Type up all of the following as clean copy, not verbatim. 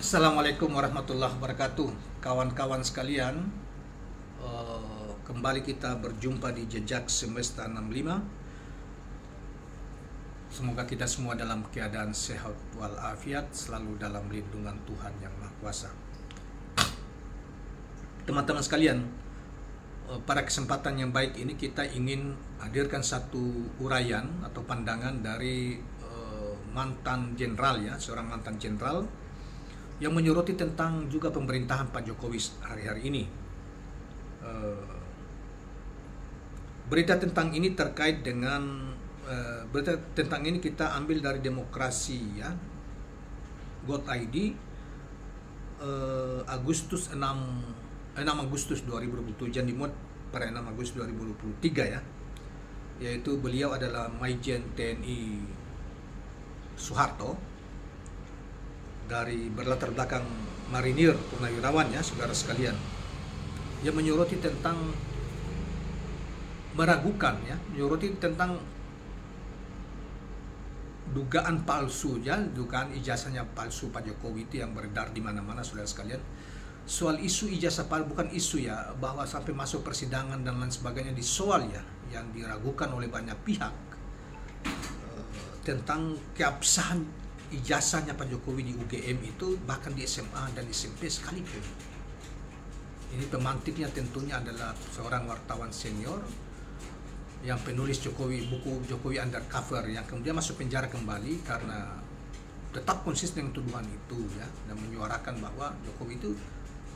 Assalamualaikum warahmatullahi wabarakatuh. Kawan-kawan sekalian, kembali kita berjumpa di Jejak Semesta 65. Semoga kita semua dalam keadaan sehat walafiat, selalu dalam lindungan Tuhan Yang Maha Kuasa. Teman-teman sekalian, pada kesempatan yang baik ini kita ingin hadirkan satu uraian atau pandangan dari mantan jenderal, seorang mantan jenderal yang menyoroti tentang juga pemerintahan Pak Jokowi hari-hari ini. Berita tentang ini terkait dengan berita tentang ini kita ambil dari Demokrasi, Go.id, Agustus 6 Agustus 2027, yang dimuat pada 6 Agustus 2023, yaitu beliau adalah Majen TNI Soeharto, dari berlatar belakang marinir purnawirawan, saudara sekalian, yang menyoroti tentang meragukan, menyoroti tentang dugaan palsu, dugaan ijazahnya palsu Pak Jokowi itu yang beredar di mana-mana, saudara sekalian. Soal isu ijazah palsu, bukan isu bahwa sampai masuk persidangan dan lain sebagainya disoal, yang diragukan oleh banyak pihak tentang keabsahan ijazahnya Pak Jokowi di UGM itu, bahkan di SMA dan SMP sekalipun. Ini pemantiknya tentunya adalah seorang wartawan senior yang penulis buku Jokowi Undercover, yang kemudian masuk penjara kembali karena tetap konsisten dengan tuduhan itu, dan menyuarakan bahwa Jokowi itu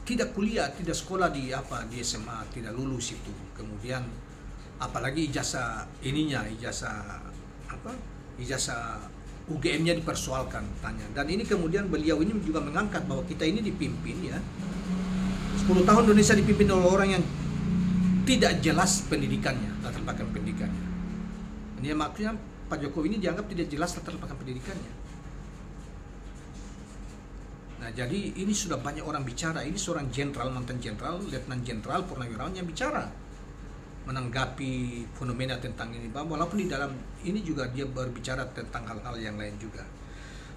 tidak kuliah, tidak sekolah di SMA, tidak lulus itu. Kemudian apalagi ijazah UGM-nya dipersoalkan, tanya. Dan ini kemudian beliau ini juga mengangkat bahwa kita ini dipimpin, 10 tahun Indonesia dipimpin oleh orang yang tidak jelas pendidikannya, latar belakang pendidikannya. Ini maksudnya Pak Jokowi ini dianggap tidak jelas latar belakang pendidikannya. Nah, jadi ini sudah banyak orang bicara. Ini seorang jenderal, mantan jenderal, letnan jenderal, purnawirawan yang bicara menanggapi fenomena tentang ini, walaupun di dalam ini juga dia berbicara tentang hal-hal yang lain juga.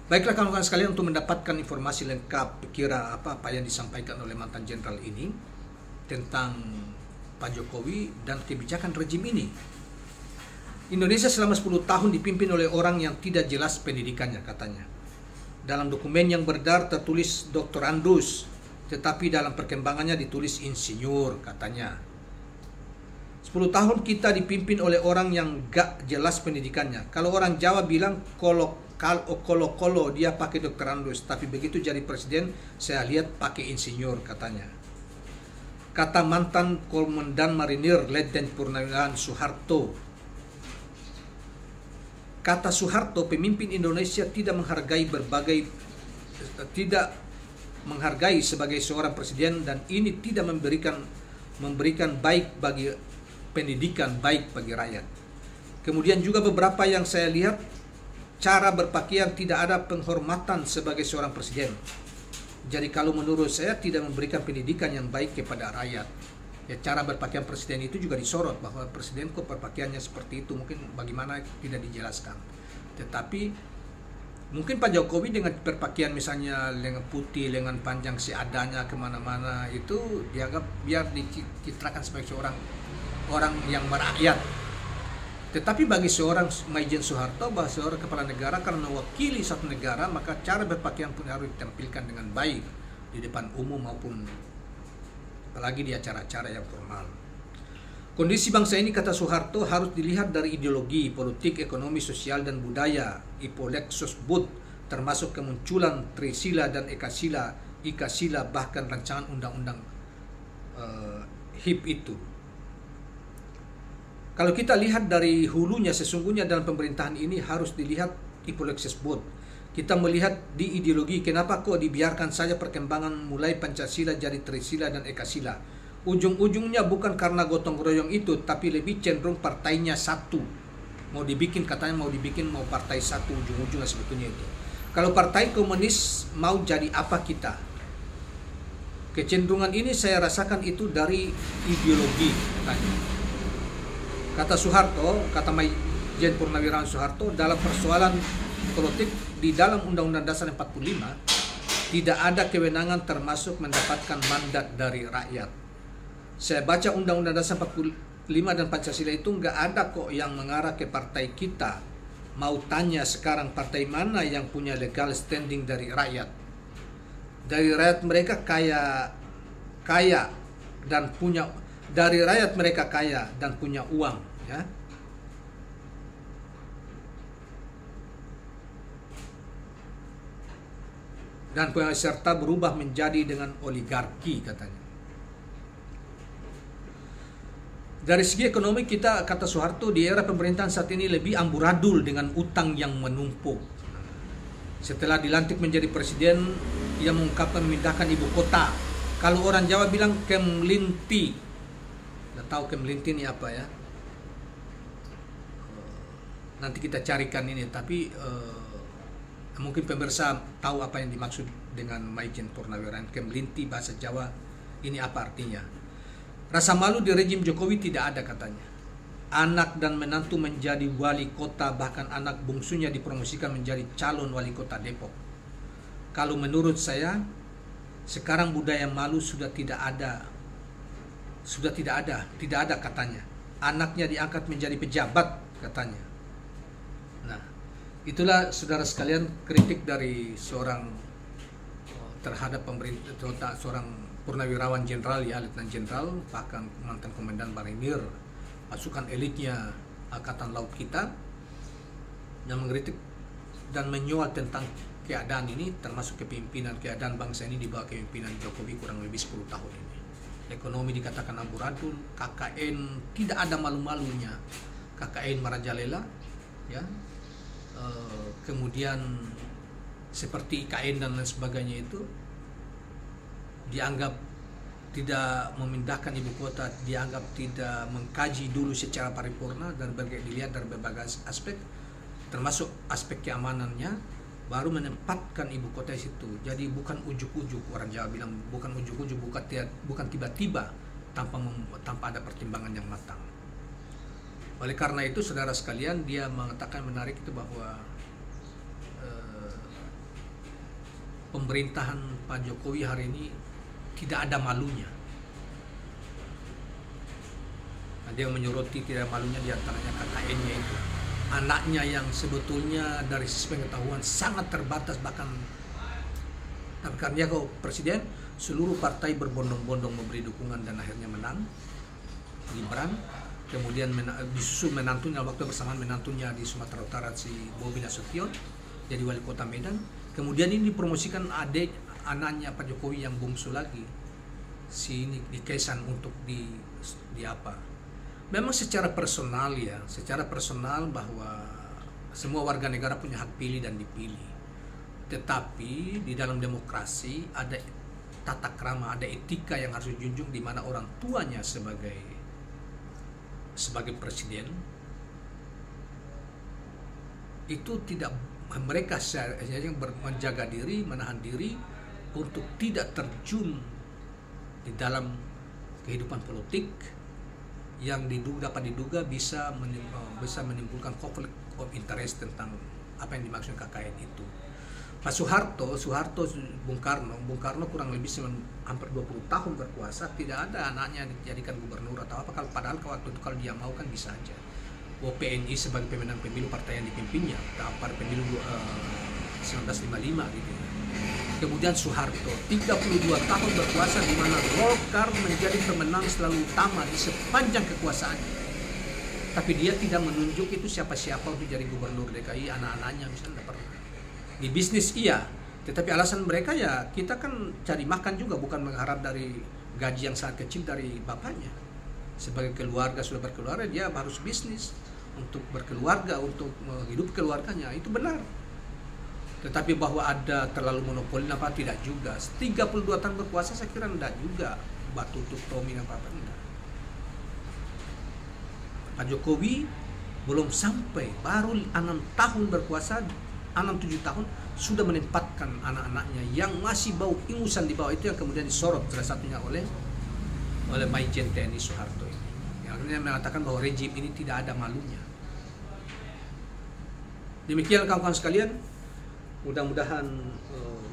Baiklah kawan-kawan sekalian, untuk mendapatkan informasi lengkap kira apa yang disampaikan oleh mantan jenderal ini tentang Pak Jokowi dan kebijakan rejim ini. Indonesia selama 10 tahun dipimpin oleh orang yang tidak jelas pendidikannya, katanya. Dalam dokumen yang beredar tertulis Dr. Andrus, tetapi dalam perkembangannya ditulis insinyur, katanya. 10 tahun kita dipimpin oleh orang yang gak jelas pendidikannya. Kalau orang Jawa bilang kolo dia pakai Dr. Andrus, tapi begitu jadi presiden saya lihat pakai insinyur, katanya. Kata mantan Komandan Marinir Letjen Purnawirawan Soeharto. Kata Soeharto, pemimpin Indonesia tidak menghargai sebagai seorang presiden, dan ini tidak memberikan baik bagi pendidikan, baik bagi rakyat. Kemudian juga beberapa yang saya lihat, cara berpakaian tidak ada penghormatan sebagai seorang presiden. Jadi kalau menurut saya tidak memberikan pendidikan yang baik kepada rakyat. Cara berpakaian presiden itu juga disorot, bahwa presiden kok berpakaiannya seperti itu, mungkin bagaimana tidak dijelaskan. Tetapi mungkin Pak Jokowi dengan berpakaian misalnya lengan putih, lengan panjang seadanya kemana-mana, itu dianggap biar dicitrakan sebagai seorang yang merakyat. Tetapi bagi seorang Majen Soeharto, bahwa seorang kepala negara karena mewakili satu negara, maka cara berpakaian pun harus ditampilkan dengan baik di depan umum maupun apalagi di acara-acara yang formal. Kondisi bangsa ini, kata Soeharto, harus dilihat dari ideologi, politik, ekonomi, sosial, dan budaya, Ipolexosbud, termasuk kemunculan Trisila dan Ikasila, bahkan rancangan undang-undang HIP itu. Kalau kita lihat dari hulunya, sesungguhnya dalam pemerintahan ini harus dilihat Ipolexosbud. Kita melihat di ideologi, kenapa kok dibiarkan saja perkembangan mulai Pancasila jadi Trisila dan Ekasila. Ujung-ujungnya bukan karena gotong royong itu, tapi lebih cenderung partainya satu. Mau partai satu, ujung-ujungnya sebetulnya itu. Kalau partai komunis mau jadi apa kita? Kecenderungan ini saya rasakan itu dari ideologi, katanya. Kata Soeharto, kata Majen Purnawirawan Soeharto, dalam persoalan politik di dalam Undang-Undang Dasar 45 Tidak ada kewenangan termasuk mendapatkan mandat dari rakyat. Saya baca Undang-Undang Dasar 45 dan Pancasila itu nggak ada kok yang mengarah ke partai kita. Mau tanya sekarang partai mana yang punya legal standing dari rakyat? Dari rakyat mereka kaya dan punya, dari rakyat mereka kaya dan punya uang, ya. Dan peserta berubah menjadi dengan oligarki katanya. Dari segi ekonomi kita, kata Soeharto, di era pemerintahan saat ini lebih amburadul dengan utang yang menumpuk. Setelah dilantik menjadi presiden, ia mengungkapkan memindahkan ibu kota. Kalau orang Jawa bilang kemlinti. Nggak tahu kemlinti ini apa ya. Nanti kita carikan ini, tapi mungkin pemirsa tahu apa yang dimaksud dengan Maijen Purnawirawan. Kemlinti bahasa Jawa ini apa artinya? Rasa malu di rejim Jokowi tidak ada katanya. Anak dan menantu menjadi wali kota, bahkan anak bungsunya dipromosikan menjadi calon wali kota Depok. Kalau menurut saya, sekarang budaya malu sudah tidak ada. Tidak ada katanya. Anaknya diangkat menjadi pejabat katanya. Nah, itulah saudara sekalian kritik dari seorang terhadap pemerintah, seorang purnawirawan jenderal, ya, letnan jenderal, bahkan mantan komandan marinir, pasukan elitnya Angkatan Laut kita, yang mengkritik dan menyoal tentang keadaan ini, termasuk kepemimpinan keadaan bangsa ini di bawah kepemimpinan Jokowi kurang lebih 10 tahun ini. Ekonomi dikatakan amburadul, KKN tidak ada malu-malunya, KKN merajalela, ya. Kemudian seperti IKN dan lain sebagainya itu dianggap tidak memindahkan ibu kota, dianggap tidak mengkaji dulu secara paripurna dan dilihat dari berbagai aspek, termasuk aspek keamanannya, baru menempatkan ibu kota di situ. Jadi bukan ujuk-ujuk, orang Jawa bilang bukan ujuk-ujuk, bukan tiba-tiba tanpa ada pertimbangan yang matang. Oleh karena itu, saudara sekalian, dia mengatakan menarik itu bahwa pemerintahan Pak Jokowi hari ini tidak ada malunya. Nah, dia menyoroti tidak malunya diantaranya KKN-nya itu. Anaknya yang sebetulnya dari sisi pengetahuan sangat terbatas, bahkan tapi karena dia kok presiden, seluruh partai berbondong-bondong memberi dukungan dan akhirnya menang Gibran. Kemudian disusul menantunya, waktu bersamaan menantunya di Sumatera Utara, si Bobi Nasution jadi wali kota Medan. Kemudian ini dipromosikan anaknya Pak Jokowi yang bungsu lagi, si ini di Kesan, untuk di apa? Memang secara personal, ya, secara personal bahwa semua warga negara punya hak pilih dan dipilih. Tetapi di dalam demokrasi ada tata krama, ada etika yang harus dijunjung, di mana orang tuanya sebagai presiden itu tidak, mereka yang menjaga diri, menahan diri untuk tidak terjun di dalam kehidupan politik yang dapat diduga bisa menimbulkan konflik of interest tentang apa yang dimaksud KKN itu. Pak Soeharto, Bung Karno kurang lebih hampir 20 tahun berkuasa, tidak ada anaknya dijadikan gubernur atau apa. Padahal waktu itu kalau dia mau kan bisa aja. PNI sebagai pemenang pemilu partai yang dipimpinnya pada pemilu 1955 gitu. Kemudian Soeharto 32 tahun berkuasa, di mana Golkar menjadi pemenang selalu utama di sepanjang kekuasaannya. Tapi dia tidak menunjuk itu siapa-siapa untuk jadi gubernur DKI, anak-anaknya misalnya tidak pernah. Di bisnis iya, tetapi alasan mereka ya kita kan cari makan juga, bukan mengharap dari gaji yang sangat kecil dari bapaknya. Sebagai keluarga, sudah berkeluarga, dia harus bisnis untuk berkeluarga, untuk menghidupi keluarganya, itu benar. Tetapi bahwa ada terlalu monopoli apa, tidak juga. 32 tahun berkuasa saya kira tidak juga batu tutup Tommy apa enggak. Pak Jokowi belum sampai, baru 6 tahun berkuasa, 6-7 tahun sudah menempatkan anak-anaknya yang masih bau ingusan di bawah itu, yang kemudian disorot salah satunya oleh Maijen TNI Soeharto ini, yang akhirnya mengatakan bahwa rejim ini tidak ada malunya. Demikian kawan-kawan sekalian, mudah-mudahan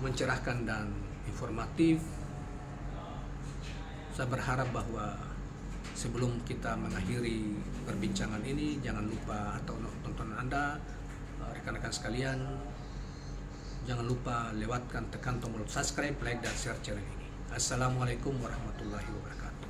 mencerahkan dan informatif. Saya berharap bahwa sebelum kita mengakhiri perbincangan ini, jangan lupa atau tontonan Anda, rekan-rekan sekalian, jangan lupa tekan tombol subscribe, like, dan share channel ini. Assalamualaikum warahmatullahi wabarakatuh.